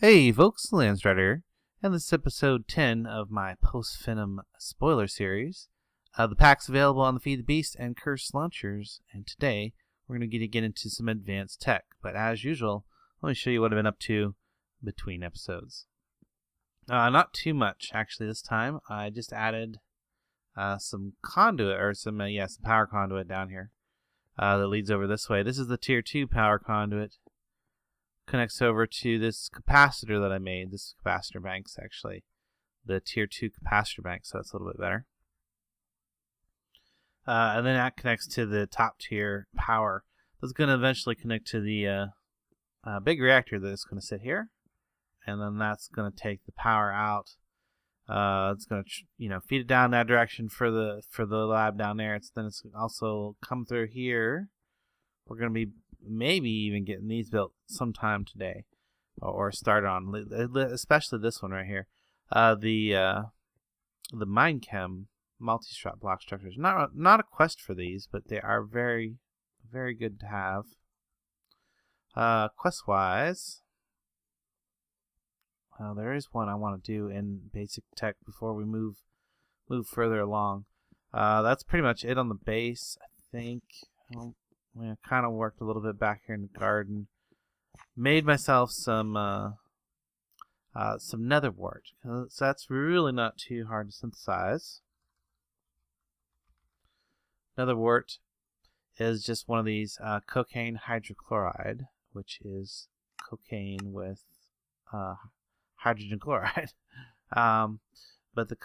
Hey folks, Landstryder, and this is episode 10 of my post-Finem spoiler series. The pack's available on the Feed the Beast and Curse launchers, and today we're going to get into some advanced tech. But as usual, let me show you what I've been up to between episodes. Not too much, actually, this time. I just added some conduit, or some power conduit down here that leads over this way. This is the Tier 2 power conduit. Connects over to this capacitor that I made. This capacitor bank's actually the Tier 2 capacitor bank, so it's a little bit better. And then that connects to the top tier power. That's going to eventually connect to the big reactor that's going to sit here, and then that's going to take the power out. It's going to feed it down that direction for the lab down there. Then it's also come through here. We're going to be maybe even getting these built sometime today, or start on, especially this one right here. The Minechem multi-strut block structures. Not a quest for these, but they are very, very good to have. Quest-wise, there is one I want to do in basic tech before we move further along. That's pretty much it on the base, I think. I kind of worked a little bit back here in the garden. Made myself some nether wart. So that's really not too hard to synthesize. Nether wart is just one of these cocaine hydrochloride, which is cocaine with hydrogen chloride. But the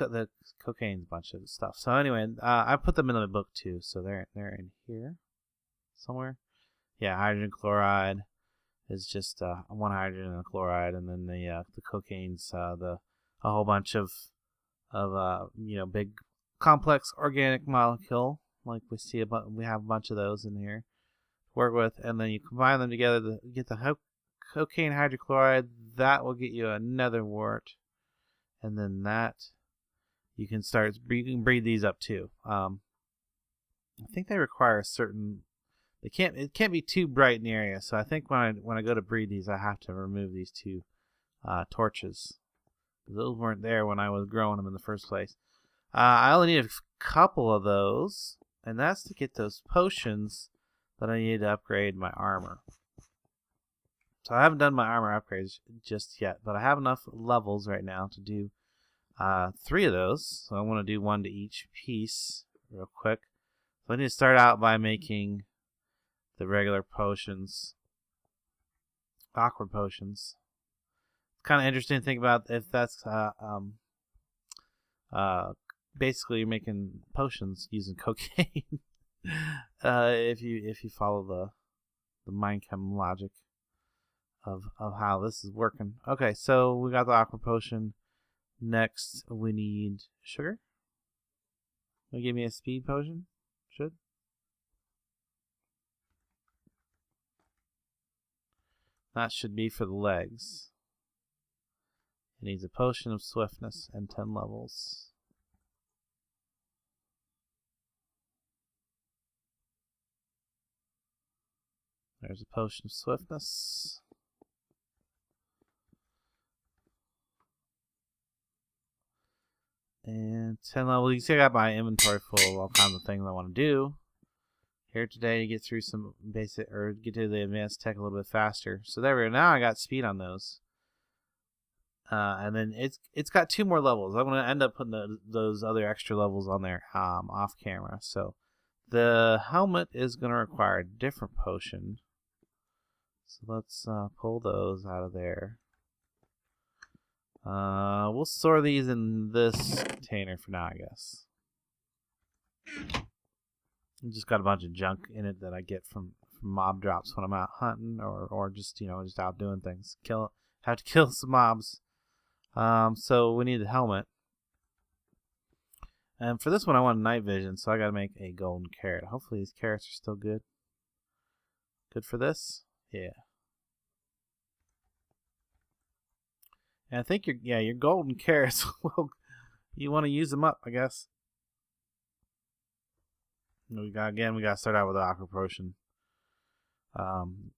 cocaine's a bunch of stuff. So anyway, I put them in the book too. So they're in here somewhere. Yeah, hydrogen chloride is just one hydrogen and a chloride, and then the cocaine's a whole bunch of big complex organic molecule, like we have a bunch of those in here to work with, and then you combine them together to get the cocaine hydrochloride. That will get you a nether wart, and then that you can breed these up too. I think they require a certain. It can't be too bright in the area, so I think when I go to breed these, I have to remove these two torches. Those weren't there when I was growing them in the first place. I only need a couple of those, and that's to get those potions that I need to upgrade my armor. So I haven't done my armor upgrades just yet, but I have enough levels right now to do 3 of those. So I want to do 1 to each piece real quick. So I need to start out by making the regular potions, awkward potions. It's kind of interesting to think about if that's basically you're making potions using cocaine. If you follow the Minechem logic of how this is working. Okay, so we got the aqua potion. Next, we need sugar. Will you give me a speed potion? Should. That should be for the legs. It needs a potion of swiftness and 10 levels. There's a potion of swiftness. And 10 levels. You see I got my inventory full of all kinds of things I want to do here today to get through some basic, or get to the advanced tech a little bit faster. So there we go. Now I got speed on those. And then it's got 2 more levels. I'm going to end up putting those other extra levels on there off camera. So the helmet is going to require a different potion. So let's pull those out of there. We'll store these in this container for now, I guess. I just got a bunch of junk in it that I get from mob drops when I'm out hunting, or just just out doing things. Have to kill some mobs. So we need the helmet. And for this one I want night vision, so I gotta make a golden carrot. Hopefully these carrots are still good. Good for this? Yeah. And I think your golden carrots will, you want to use them up, I guess. We got to start out with the aqua potion.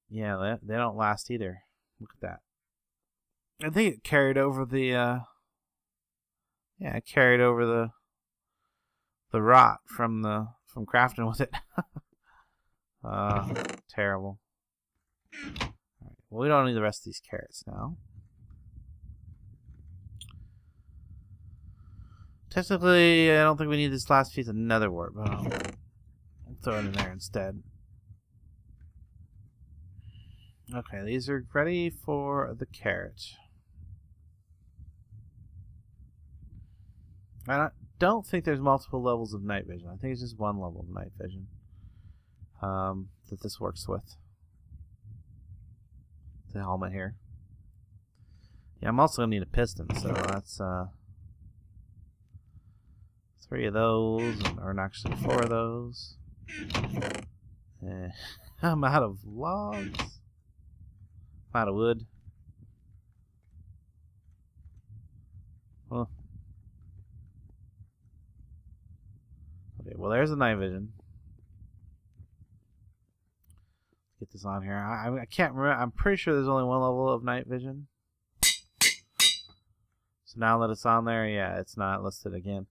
Yeah, they don't last either. Look at that. I think it carried over the it carried over the rot from crafting with it. Terrible. All right. Well, we don't need the rest of these carrots now. Technically, I don't think we need this last piece of nether wart, but I'll throw it in there instead. Okay, these are ready for the carrot. I don't think there's multiple levels of night vision. I think it's just one level of night vision that this works with. The helmet here. Yeah, I'm also going to need a piston, so that's 3 of those, or actually 4 of those. I'm out of logs. I'm out of wood. Well, okay, well, there's the night vision. Get this on here. I can't remember. I'm pretty sure there's only one level of night vision. So now that it's on there, yeah, it's not listed again.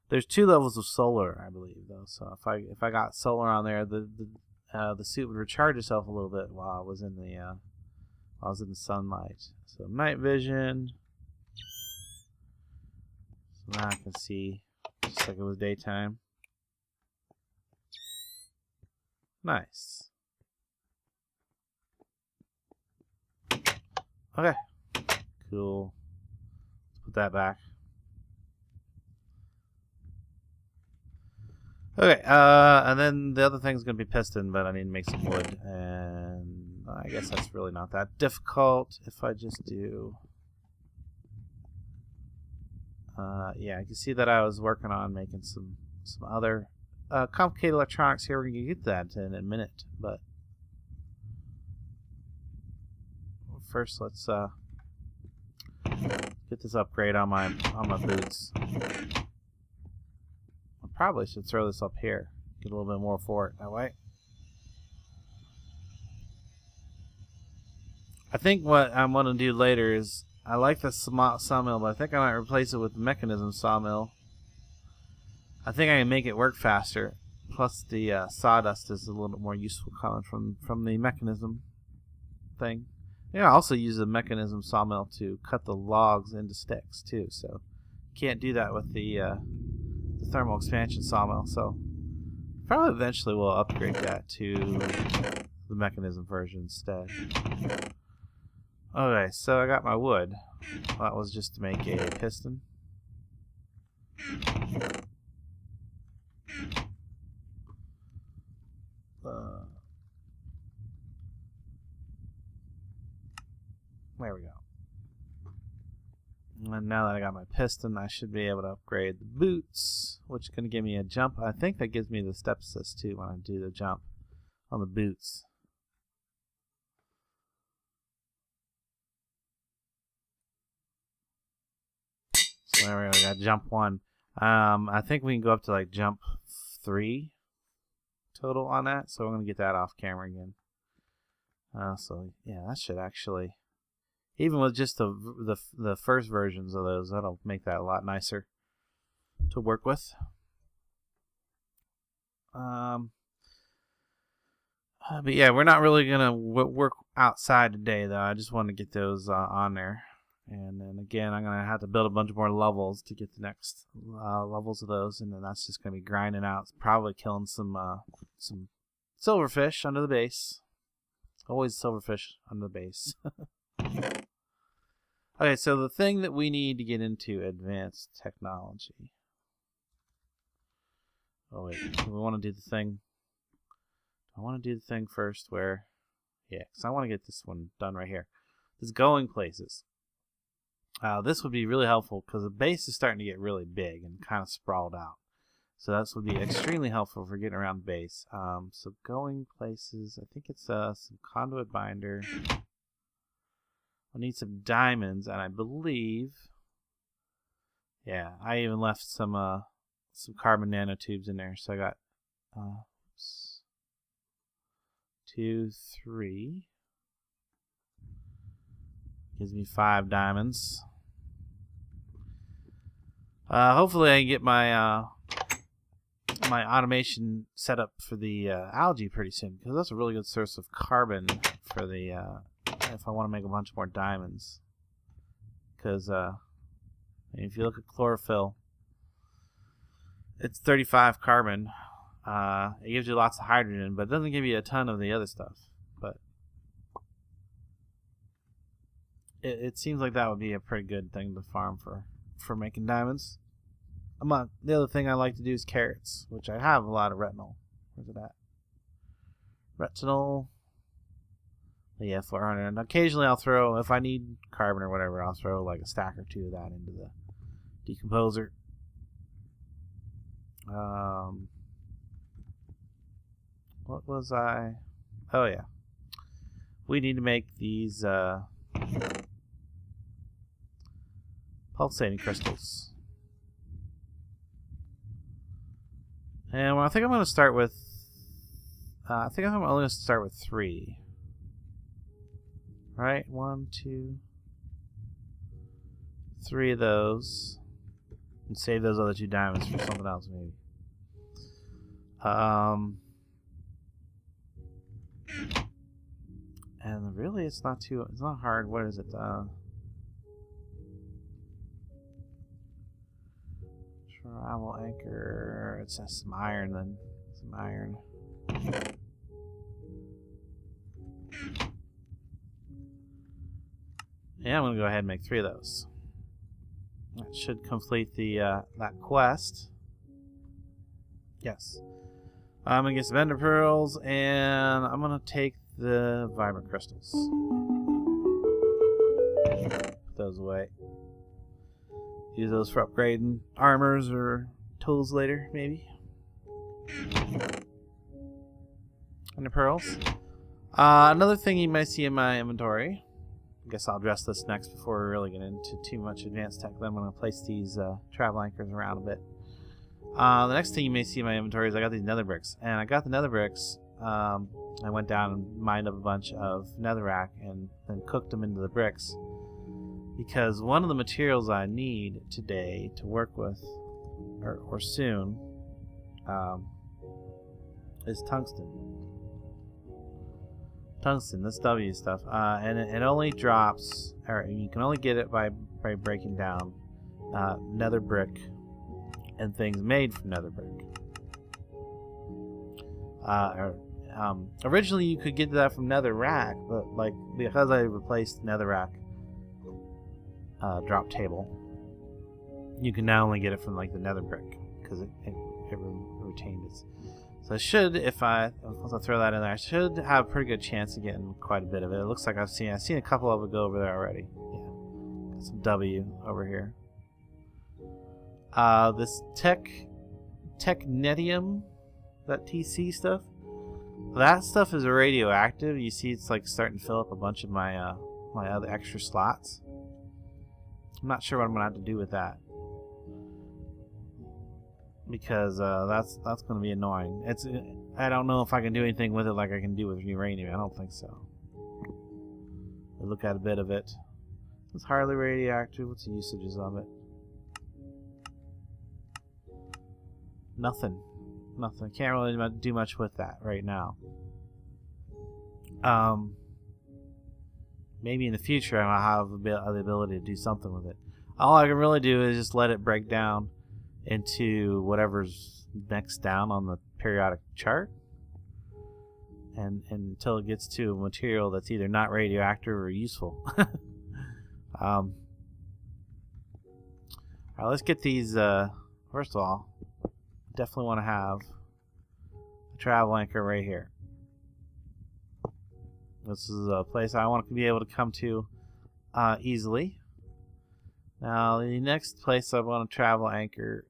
There's 2 levels of solar, I believe, though. So if I got solar on there, the suit would recharge itself a little bit while I was in the sunlight. So night vision. So now I can see just like it was daytime. Nice. Okay. Cool. Let's put that back. Okay, and then the other thing's going to be piston, but I need to make some wood, and I guess that's really not that difficult if I just do... yeah, I can see that I was working on making some other complicated electronics here. We're going to get to that in a minute, but first let's get this upgrade on my boots. Probably should throw this up here. Get a little bit more for it that way. I think what I'm going to do later is, I like the sawmill, but I think I might replace it with the mechanism sawmill. I think I can make it work faster. Plus the sawdust is a little bit more useful coming from the mechanism thing. Yeah, I also use the mechanism sawmill to cut the logs into sticks too, so can't do that with the thermal expansion sawmill, so probably eventually we'll upgrade that to the mechanism version instead. Okay, so I got my wood. That was just to make a piston. There we go. And now that I got my piston, I should be able to upgrade the boots, which is going to give me a jump. I think that gives me the step assist too when I do the jump on the boots. So there we go, we got jump 1. I think we can go up to like jump 3 total on that, so we're going to get that off camera again. So yeah, that should actually... Even with just the first versions of those, that'll make that a lot nicer to work with. But yeah, we're not really gonna work outside today, though. I just want to get those on there, and then again, I'm gonna have to build a bunch more levels to get the next levels of those, and then that's just gonna be grinding out, probably killing some silverfish under the base. Always silverfish under the base. Okay, so the thing that we need to get into advanced technology. Oh wait, we want to do the thing. I want to do the thing first where, yeah, because I want to get this one done right here. This going places. This would be really helpful because the base is starting to get really big and kind of sprawled out. So this would be extremely helpful for getting around the base. So going places, I think it's some conduit binder. I'll need some diamonds, and I believe, yeah, I even left some carbon nanotubes in there. So I got 2, 3. Gives me 5 diamonds. Hopefully I can get my my automation set up for the algae pretty soon, because that's a really good source of carbon for the if I want to make a bunch more diamonds. Because if you look at chlorophyll, it's 35 carbon. It gives you lots of hydrogen, but it doesn't give you a ton of the other stuff. But it seems like that would be a pretty good thing to farm for making diamonds. The other thing I like to do is carrots, which I have a lot of retinol. Where's it at? Retinol. Yeah, 400. And occasionally I'll throw, if I need carbon or whatever, I'll throw like a stack or 2 of that into the decomposer. What was I? Oh yeah. We need to make these pulsating crystals. And I think I'm going to start with, I think I'm only going to start with 3. Right? 1, 2, 3 of those. And save those other 2 diamonds for something else, maybe. And really, it's not hard. What is it? Travel anchor. It says some iron then. Some iron. Yeah, I'm gonna go ahead and make 3 of those. That should complete the that quest. Yes. I'm gonna get some ender pearls, and I'm gonna take the vibrant crystals. Put those away. Use those for upgrading armors or tools later, maybe. Ender pearls. Another thing you might see in my inventory. I guess I'll address this next before we really get into too much advanced tech. Then I'm going to place these travel anchors around a bit. The next thing you may see in my inventory is I got these nether bricks. And I got the nether bricks. I went down and mined up a bunch of netherrack and then cooked them into the bricks. Because one of the materials I need today to work with, or soon, is tungsten. Tungsten, this W stuff, and it only drops, or you can only get it by breaking down nether brick and things made from nether brick. Originally you could get that from netherrack, but like because I replaced netherrack drop table, you can now only get it from like the nether brick because it retained its. So I should, once I throw that in there, I should have a pretty good chance of getting quite a bit of it. It looks like I've seen a couple of it go over there already. Yeah, got some W over here. This technetium, that TC stuff, that stuff is radioactive. You see, it's like starting to fill up a bunch of my my other extra slots. I'm not sure what I'm gonna have to do with that. Because that's going to be annoying. I don't know if I can do anything with it like I can do with uranium. I don't think so. I look at a bit of it. It's hardly radioactive. What's the usages of it? Nothing. Can't really do much with that right now. Maybe in the future I'll have the ability to do something with it. All I can really do is just let it break down into whatever's next down on the periodic chart, and until it gets to a material that's either not radioactive or useful. Alright, let's get these. First of all, definitely want to have a travel anchor right here. This is a place I want to be able to come to easily. Now the next place I want to travel anchor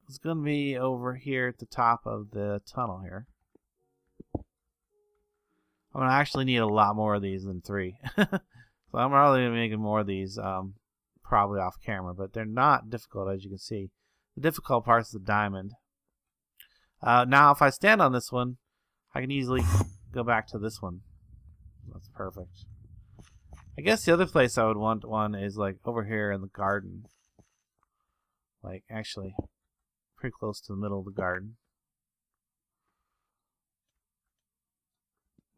is going to be over here at the top of the tunnel here. I'm going to actually need a lot more of these than 3. So I'm probably going to be making more of these probably off camera, but they're not difficult, as you can see. The difficult part is the diamond. Now if I stand on this one, I can easily go back to this one. That's perfect. I guess the other place I would want one is like over here in the garden. Like actually pretty close to the middle of the garden.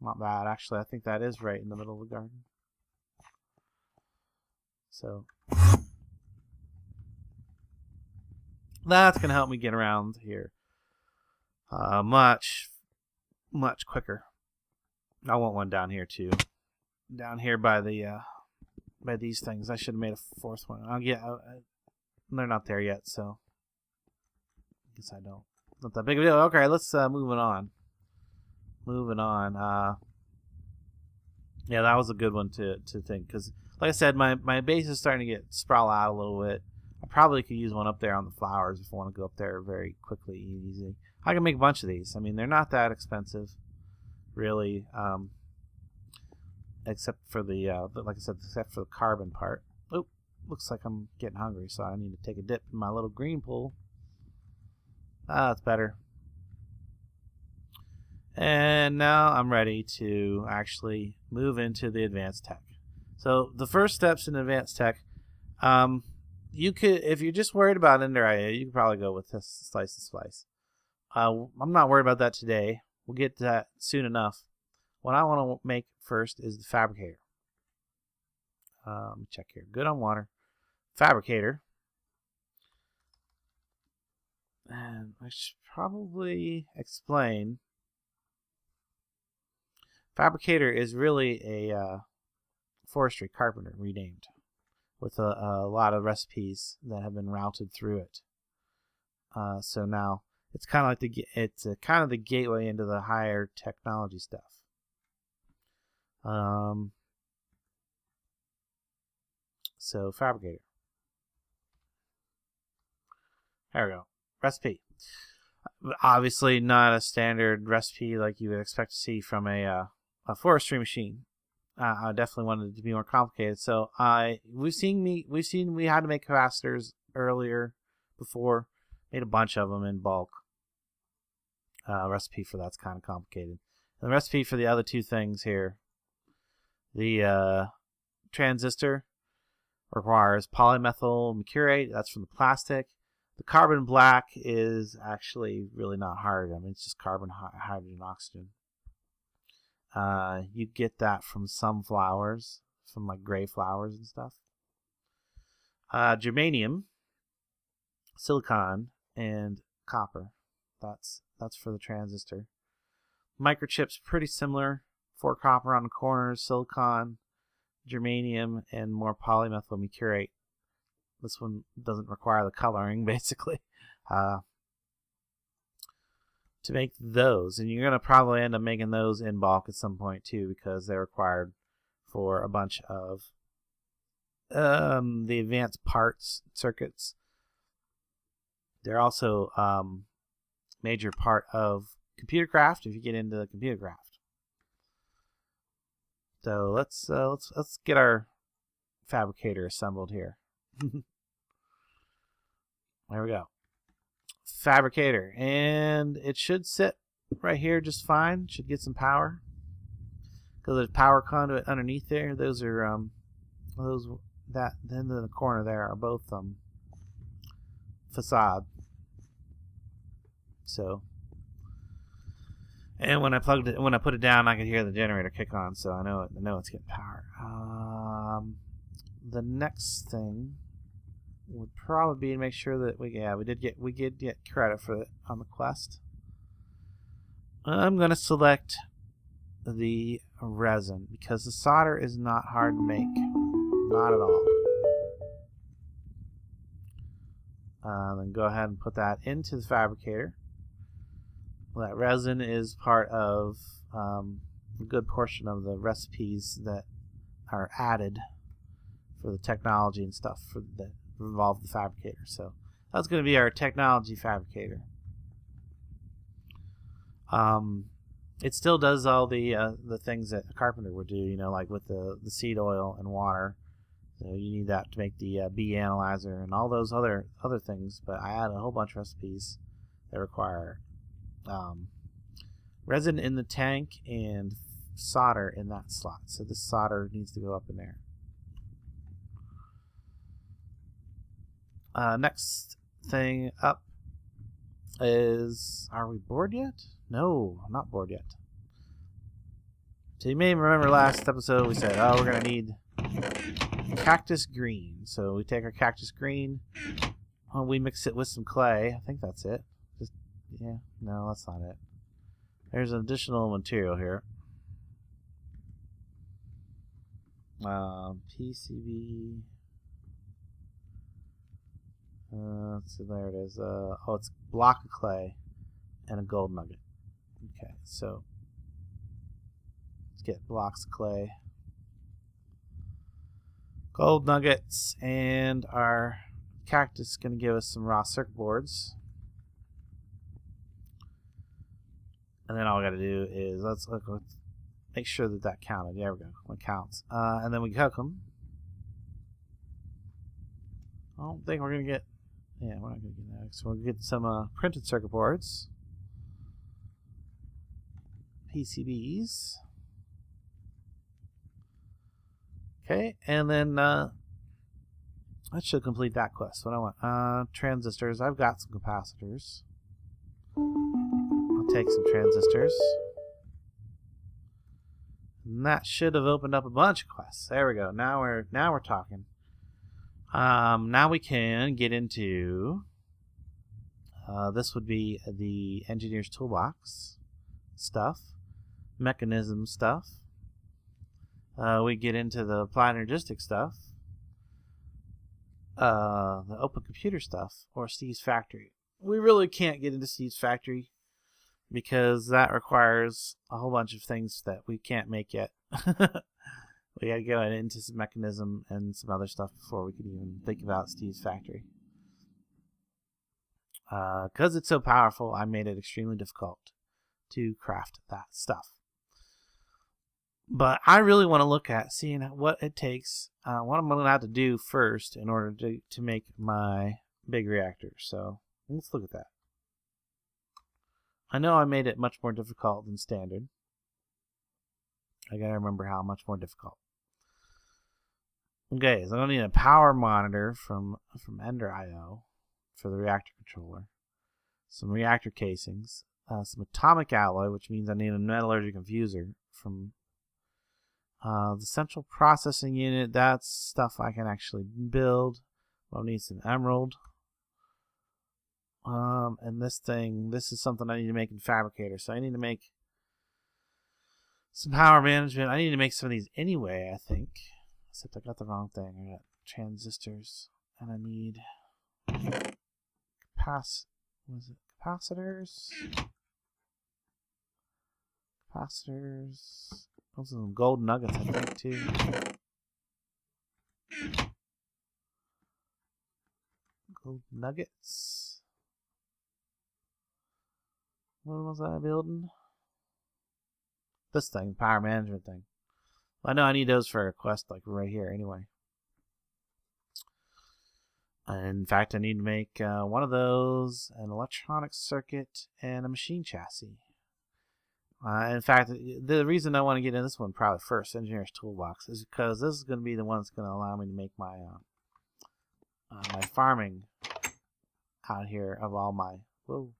Not bad, actually. I think that is right in the middle of the garden. So that's going to help me get around here much quicker. I want one down here too. Down here by the by these things. I should have made a fourth one. They're not there yet, so I guess I don't. Not that big of a deal. Okay, let's moving on. Yeah, that was a good one to think, because like I said, my base is starting to get sprawl out a little bit. I probably could use one up there on the flowers if I want to go up there very quickly and easy. I can make a bunch of these. I mean, they're not that expensive, really, except for the like I said, except for the carbon part. Oh, looks like I'm getting hungry, so I need to take a dip in my little green pool. Ah, that's better. And now I'm ready to actually move into the advanced tech. So the first steps in advanced tech, you could, if you're just worried about Ender IO, you could probably go with this slice and splice. I'm not worried about that today. We'll get to that soon enough. What I want to make first is the fabricator. Let me check here. Good on water. Fabricator. And I should probably explain. Fabricator is really a forestry carpenter renamed, with a lot of recipes that have been routed through it. So now it's kind of like it's kind of the gateway into the higher technology stuff. So Fabricator. There we go. Recipe. Obviously not a standard recipe like you would expect to see from a forestry machine. I definitely wanted it to be more complicated. So we had to make capacitors earlier before. Made a bunch of them in bulk. Recipe for that's kind of complicated. And the recipe for the other two things here. The transistor requires polymethyl mercurate. That's from the plastic. The carbon black is actually really not hard. I mean, it's just carbon, hydrogen, oxygen. You get that from some flowers, from like gray flowers and stuff. Germanium, silicon, and copper. That's for the transistor. Microchip's pretty similar. 4 copper on the corners, silicon, germanium, and more polymethyl mercurate. This one doesn't require the coloring, basically, to make those. And you're going to probably end up making those in bulk at some point, too, because they're required for a bunch of the advanced parts circuits. They're also major part of computer craft if you get into the computer craft. So let's get our fabricator assembled here. There we go. Fabricator, and it should sit right here just fine. Should get some power because there's power conduit underneath there. Those are that then in the corner there are both facade. So, and when I put it down, I could hear the generator kick on, so I know it's getting power. The next thing would probably be to make sure that we did get credit for it on the quest. I'm gonna select the resin because the solder is not hard to make, not at all. Then go ahead and put that into the fabricator. That resin is part of a good portion of the recipes that are added for the technology and stuff that involve the fabricator. So that's going to be our technology fabricator. It still does all the things that a carpenter would do, like with the seed oil and water. So you need that to make the bee analyzer and all those other things. But I add a whole bunch of recipes that require resin in the tank and solder in that slot. So this solder needs to go up in there. Next thing up is, are we bored yet? No, I'm not bored yet. So you may remember last episode we said, oh, we're going to need cactus green. So we take our cactus green, we mix it with some clay. I think that's it. Just, yeah, no, that's not it. There's an additional material here. PCB. So there it is. Oh, it's a block of clay and a gold nugget. Okay, so let's get blocks of clay, gold nuggets, and our cactus is going to give us some raw circuit boards. And then all we got to do is let's make sure that counted. There we go. It counts. And then we cook them. I don't think we're going to get. Yeah, we're not going to get that. So we'll get some printed circuit boards. PCBs. Okay, and then that should complete that quest. What I want, transistors. I've got some capacitors. I'll take some transistors. And that should have opened up a bunch of quests. There we go. Now we're talking. Now we can get into this would be the engineer's toolbox stuff, mechanism stuff. We get into the applied energistic stuff, the open computer stuff, or Steve's factory. We really can't get into Steve's factory because that requires a whole bunch of things that we can't make yet. We got to go into some mechanism and some other stuff before we can even think about Steve's factory. Because it's so powerful, I made it extremely difficult to craft that stuff. But I really want to look at seeing what it takes, what I'm going to have to do first in order to make my big reactor. So let's look at that. I know I made it much more difficult than standard. I got to remember how much more difficult. Okay, so I'm going to need a power monitor from Ender.io for the reactor controller, some reactor casings, some atomic alloy, which means I need a metallurgical infuser from the central processing unit. That's stuff I can actually build. I'll need some emerald. And this is something I need to make in Fabricator. So I need to make some power management. I need to make some of these anyway, I think. Except I got the wrong thing. I got transistors, and I need capacitors. Capacitors. Those are some gold nuggets, I think, too. Gold nuggets. What was I building? This thing, power management thing. I know I need those for a quest like right here anyway. In fact, I need to make one of those, an electronic circuit, and a machine chassis. In fact, the reason I want to get in this one probably first, Engineer's Toolbox, is because this is going to be the one that's going to allow me to make my my farming out here of all my... Whoa.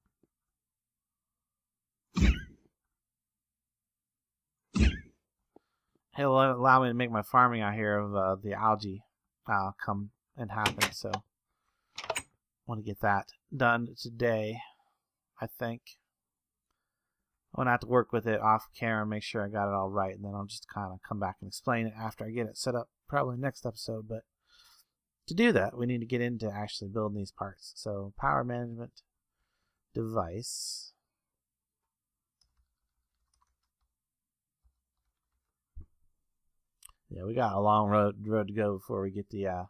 It'll allow me to make my farming out here of the algae come and happen. So I want to get that done today, I think. I'm going to have to work with it off camera and make sure I got it all right. And then I'll just kind of come back and explain it after I get it set up, probably next episode. But to do that, we need to get into actually building these parts. So power management device. Yeah, we got a long road to go before we get the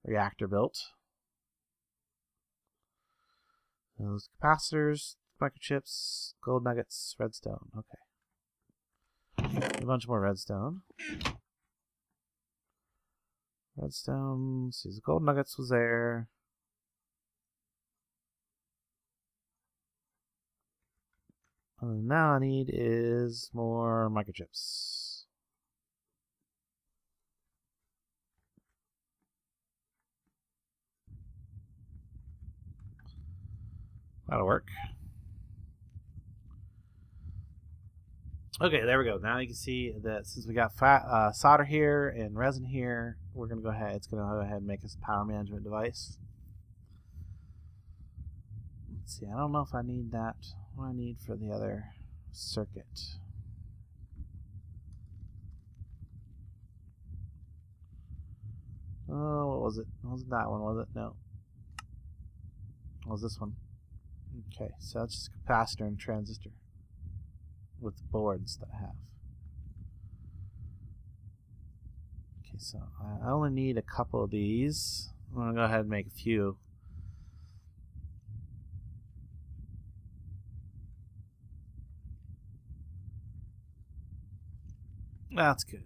reactor built. Those capacitors, microchips, gold nuggets, redstone. Okay. A bunch more redstone. Redstone. See, the gold nuggets was there. And now I need is more microchips. That'll work. Okay, there we go. Now you can see that since we got solder here and resin here, we're gonna go ahead. It's gonna go ahead and make us a power management device. Let's see. I don't know if I need that. What do I need for the other circuit? Oh, what was it? Wasn't that one? Was it? No. What was this one? Okay, so that's just a capacitor and transistor with the boards that I have. Okay, so I only need a couple of these. I'm going to go ahead and make a few. That's good.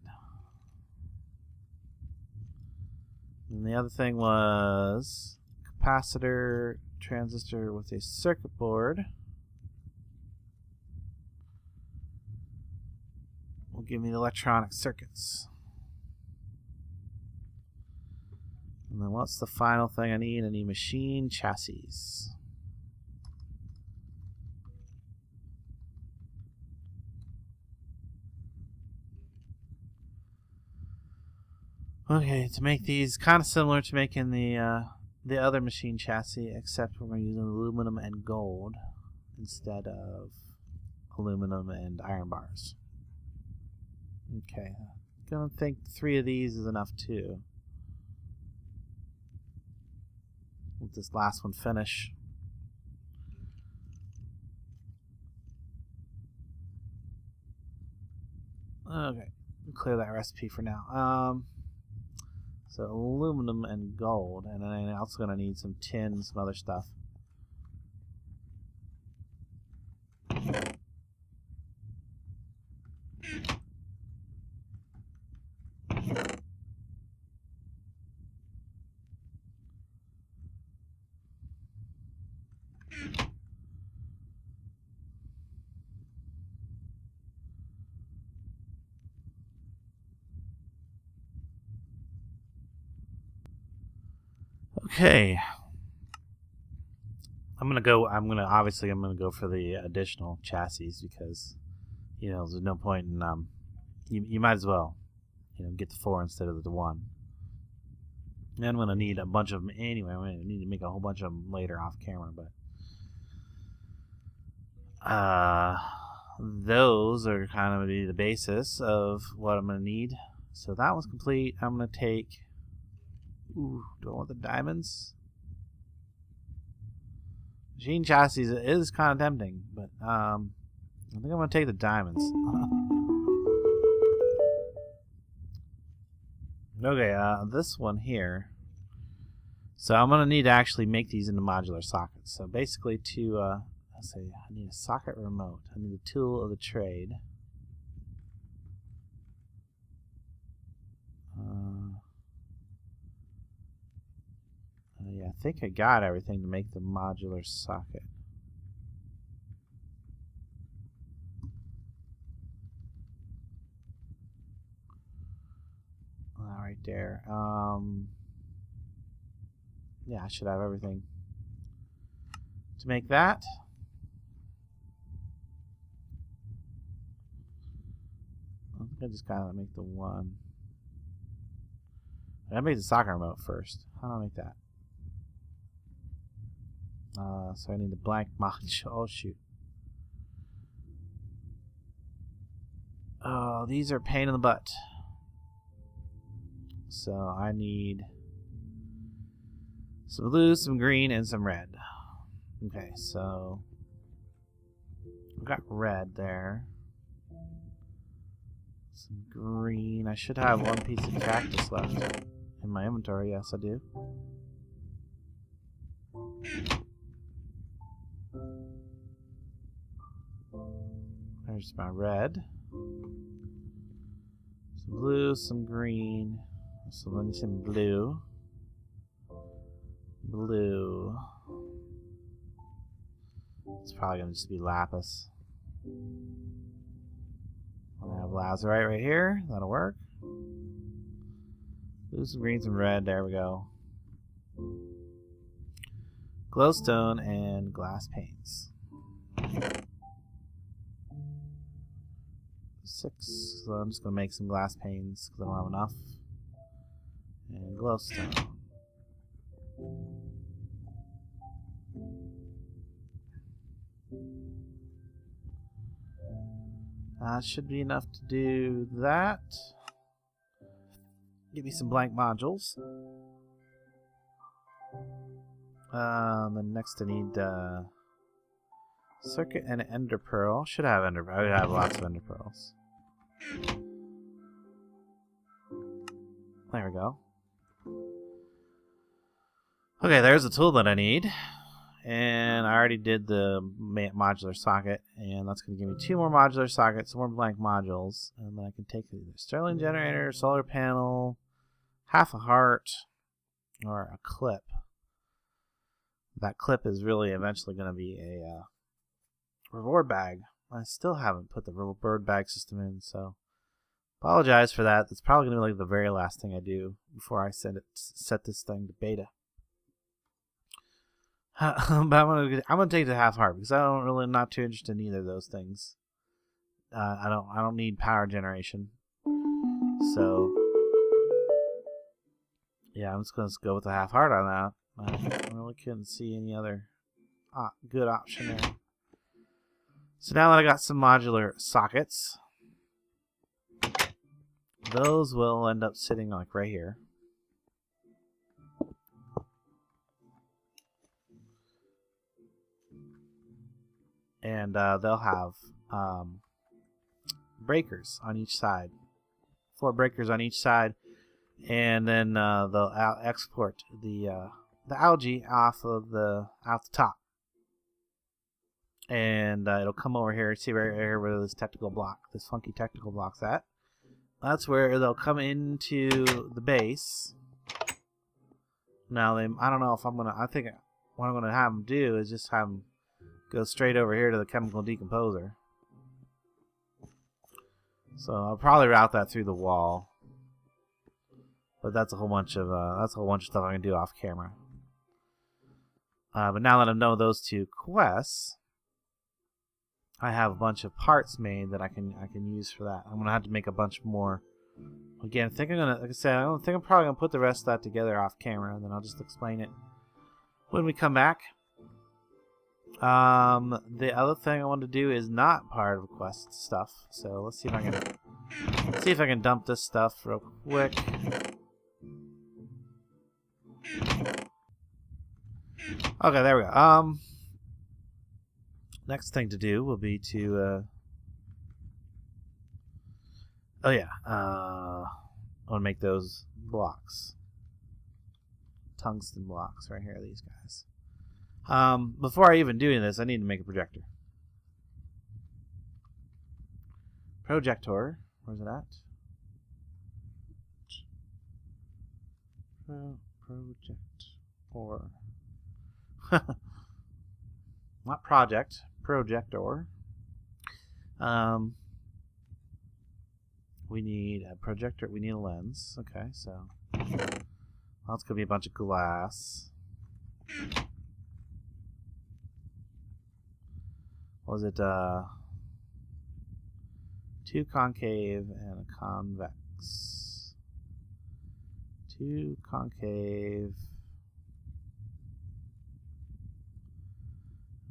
And the other thing was capacitor, transistor with a circuit board. Will give me the electronic circuits. And then what's the final thing I need? I need machine chassis. Okay, to make these kind of similar to making the other machine chassis, except we're going to use aluminum and gold instead of aluminum and iron bars. Okay, I'm going to think 3 of these is enough too. Let this last one finish. Okay, clear that recipe for now. So aluminum and gold, and then I'm also going to need some tin and some other stuff. Okay. I'm gonna go for the additional chassis because, you know, there's no point in you might as well, you know, get the 4 instead of the 1. And I'm gonna need a bunch of them anyway. I'm gonna need to make a whole bunch of them later off camera, but those are kind of the basis of what I'm gonna need. So that one's complete. I'm gonna take. Ooh, do I want the diamonds? Machine chassis is kind of tempting, but I think I'm gonna take the diamonds. Okay, this one here. So I'm gonna need to actually make these into modular sockets. So basically, to let's say I need a socket remote. I need a tool of the trade. Yeah, I think I got everything to make the modular socket. Right there. Yeah, I should have everything to make that. I think I just gotta make the one. I gotta make the socket remote first. How do I make that? So I need the blank module. Oh shoot. Oh, these are a pain in the butt. So I need some blue, some green, and some red. Okay, so I've got red there. Some green. I should have one piece of cactus left in my inventory. Yes, I do. There's my red. Some blue, some green. So let me some blue. Blue. It's probably going to just be lapis. I have lazurite right here. That'll work. Blue, some green, some red. There we go. Glowstone and glass panes. 6. So I'm just going to make some glass panes because I don't have enough. And glowstone. That should be enough to do that. Give me some blank modules. Then next I need circuit and an ender pearl. Should have ender. I have lots of ender pearls. There we go. Okay, there's the tool that I need. And I already did the modular socket, and that's going to give me 2 more modular sockets, some more blank modules, and then I can take either Stirling generator, solar panel, half a heart, or a clip. That clip is really eventually going to be a reward bag. I still haven't put the reward bag system in, so apologize for that. That's probably going to be like the very last thing I do before I set this thing to beta. But I'm gonna take the half heart because I'm not too interested in either of those things. I don't need power generation, so yeah, I'm just gonna go with the half heart on that. I really couldn't see any other good option there. So now that I got some modular sockets, those will end up sitting like right here. And they'll have breakers on each side. 4 breakers on each side. And then they'll export the algae off the top. And it'll come over here. See right here where this technical block, this funky technical block's at. That's where they'll come into the base. Now, I don't know if I'm going to... I think what I'm going to have them do is just have them go straight over here to the chemical decomposer. So I'll probably route that through the wall, but that's a whole bunch of stuff I can do off camera. But now that I know those 2 quests, I have a bunch of parts made that I can use for that. I'm gonna have to make a bunch more. Again, I think I'm gonna, like I said, I don't think I'm probably gonna put the rest of that together off camera, and then I'll just explain it when we come back. The other thing I want to do is not part of quest stuff. So let's see if I can dump this stuff real quick. Okay, there we go. Next thing to do will be to I want to make those blocks. Tungsten blocks right here, these guys. Before I even do this, I need to make a projector. Projector. Where's it at? Projector. Not project. Projector. We need a projector. We need a lens. Okay, so that's gonna be a bunch of glass. Was it 2 concave and a convex? 2 concave,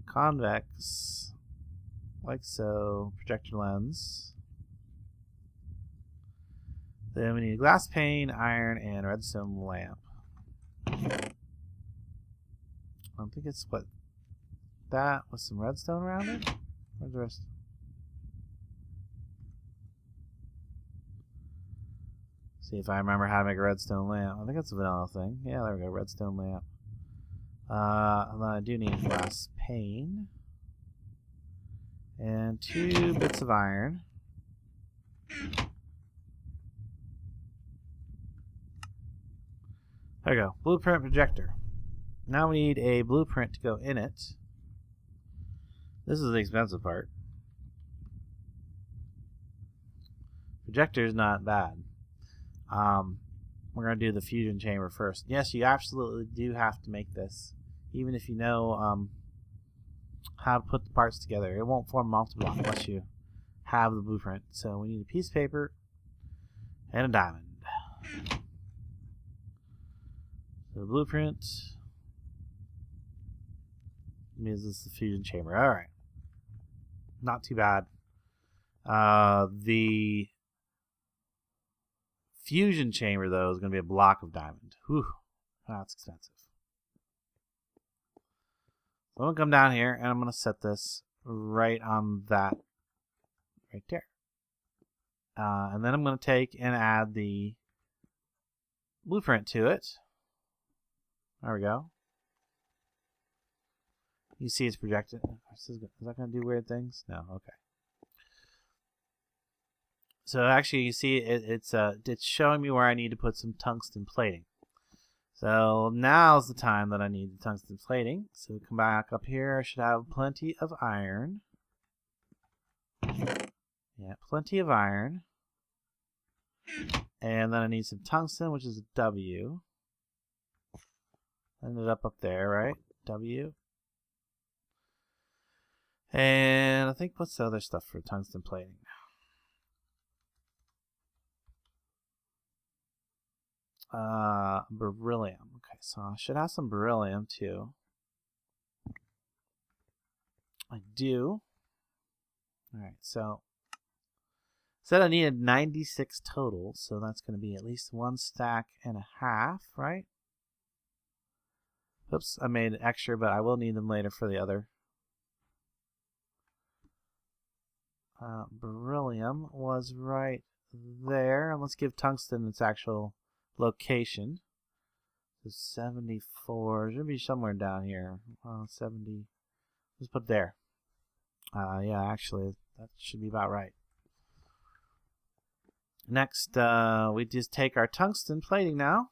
convex, like so. Projector lens. Then we need a glass pane, iron, and redstone lamp. I don't think it's what. That with some redstone around it? Where's the rest? See if I remember how to make a redstone lamp. I think it's a vanilla thing. Yeah, there we go. Redstone lamp. And then I do need glass pane. And 2 bits of iron. There we go. Blueprint projector. Now we need a blueprint to go in it. This is the expensive part. Projector is not bad. We're going to do the fusion chamber first. Yes, you absolutely do have to make this. Even if you know how to put the parts together. It won't form multi-block unless you have the blueprint. So we need a piece of paper and a diamond. So the blueprint means this is the fusion chamber. Alright. Not too bad. The fusion chamber, though, is going to be a block of diamond. Whew, that's expensive. So I'm going to come down here, and I'm going to set this right on that, right there. And then I'm going to take and add the blueprint to it. There we go. You see it's projected. Is that going to do weird things? No, okay. So actually, you see it's showing me where I need to put some tungsten plating. So now's the time that I need the tungsten plating. So come back up here. I should have plenty of iron. Yeah, plenty of iron. And then I need some tungsten, which is a W. Ended up there, right? W. And I think what's the other stuff for tungsten plating? Beryllium. Okay, so I should have some beryllium too. I do. Alright, so said I needed 96 total, so that's going to be at least 1 stack and a half, right? Oops, I made extra, but I will need them later for the other. Beryllium was right there, and let's give tungsten its actual location. So 74 should be somewhere down here. 70. Let's put there. Yeah, actually, that should be about right. Next, we just take our tungsten plating now,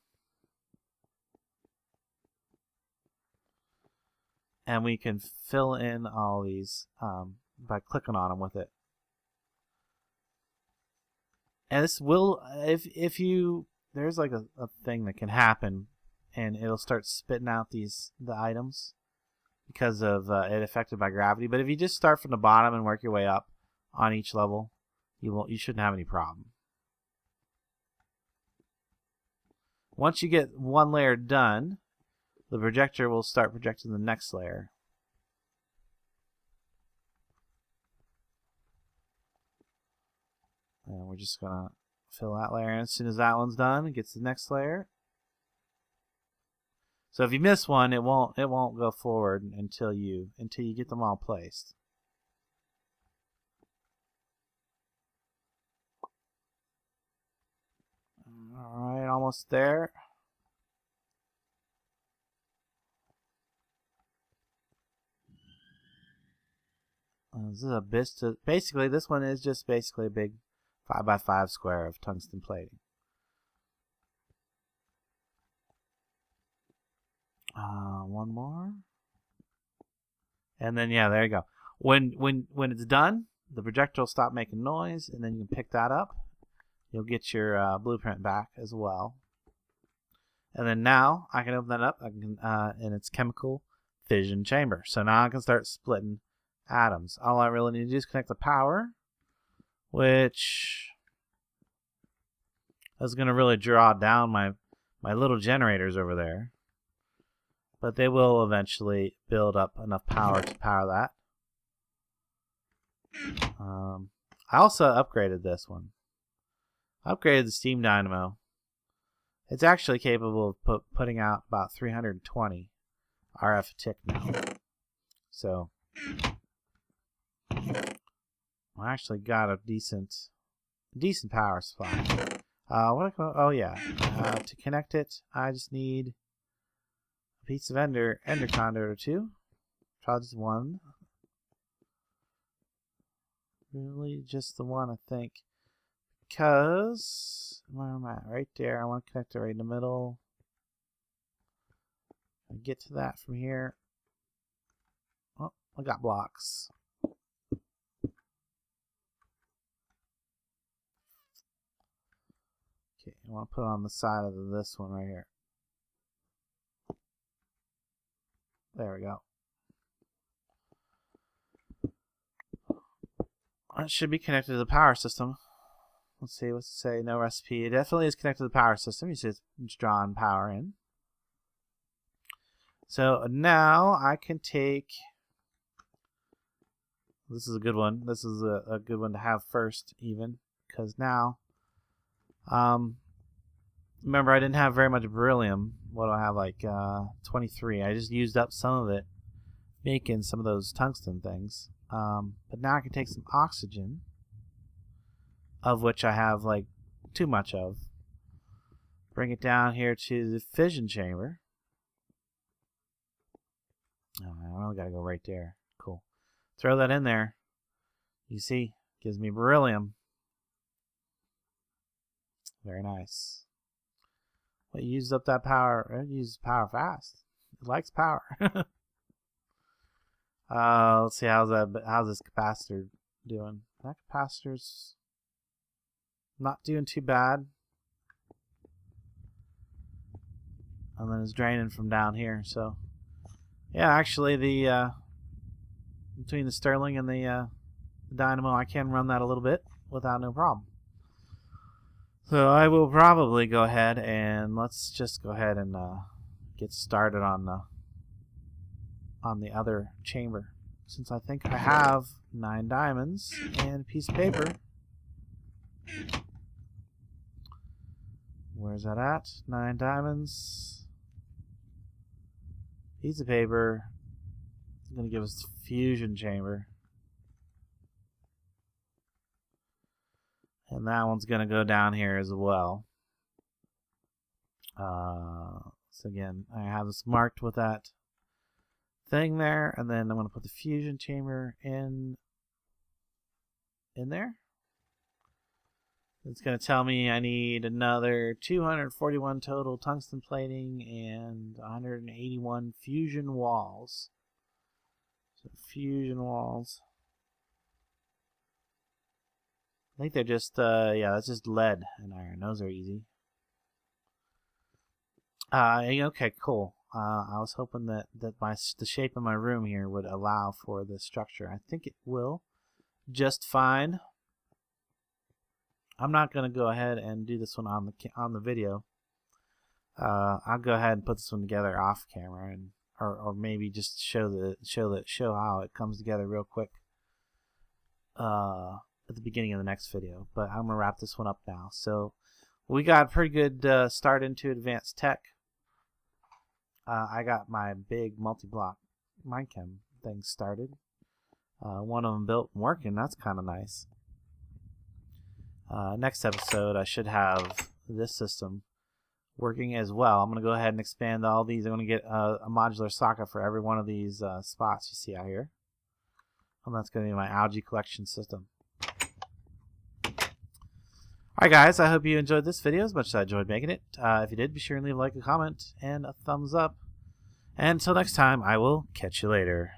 and we can fill in all these by clicking on them with it. And this will, if you, there's like a thing that can happen, and it'll start spitting out the items because of it affected by gravity. But if you just start from the bottom and work your way up on each level, you shouldn't have any problem. Once you get one layer done, the projector will start projecting the next layer. And we're just going to fill that layer in. As soon as that one's done, it gets the next layer. So if you miss one, it won't go forward until you get them all placed. All right, almost there. This is a basically this one is just basically a big 5x5 square of tungsten plating. One more, and then yeah, there you go. When it's done, the projector will stop making noise, and then you can pick that up. You'll get your blueprint back as well. And then now I can open that up. I can in its chemical fission chamber. So now I can start splitting atoms. All I really need to do is connect the power, which is going to really draw down my little generators over there. But they will eventually build up enough power to power that. I also upgraded this one. I upgraded the steam dynamo. It's actually capable of putting out about 320 RF a tick now. So I actually got a decent power supply. Oh yeah. To connect it, I just need a piece of ender conduit or two. Probably just one. Really, just the one, I think. Because where am I? Right there. I want to connect it right in the middle. I get to that from here. Oh, I got blocks. I want to put it on the side of this one right here. There we go. It should be connected to the power system. Let's see, what's it say? No recipe. It definitely is connected to the power system. You see it's drawn power in. So now I can take... This is a good one. This is a good one to have first, even. Because now... remember, I didn't have very much beryllium. What do I have? Like 23. I just used up some of it making some of those tungsten things. But now I can take some oxygen, of which I have like too much of. Bring it down here to the fission chamber. Oh, I only gotta go right there. Cool. Throw that in there. You see, gives me beryllium. Very nice. Well, it used up that power. It uses power fast. It likes power. Let's see how's this capacitor doing. That capacitor's not doing too bad. And then it's draining from down here. So yeah, actually the between the Stirling and the dynamo, I can run that a little bit without no problem. So I will probably go ahead and let's just go ahead and get started on the other chamber, since I think I have 9 diamonds and a piece of paper. Where's that at? 9 diamonds, piece of paper. It's going to give us fusion chamber. And that one's going to go down here as well. So again, I have this marked with that thing there, and then I'm going to put the fusion chamber in there. It's going to tell me I need another 241 total tungsten plating and 181 fusion walls. So fusion walls. I think they're just, yeah, that's just lead and iron. Those are easy. Okay, cool. I was hoping that the shape of my room here would allow for this structure. I think it will just fine. I'm not going to go ahead and do this one on the video. I'll go ahead and put this one together off camera, and or maybe just show how it comes together real quick. At the beginning of the next video, but I'm gonna wrap this one up now. So we got a pretty good start into advanced tech. I got my big multi-block Minechem thing started. One of them built and working. That's kind of nice. Next episode, I should have this system working as well. I'm gonna go ahead and expand all these. I'm gonna get a modular socket for every one of these spots you see out here, and that's gonna be my algae collection system. Alright guys, I hope you enjoyed this video as much as I enjoyed making it. If you did, be sure and leave a like, a comment, and a thumbs up. And until next time, I will catch you later.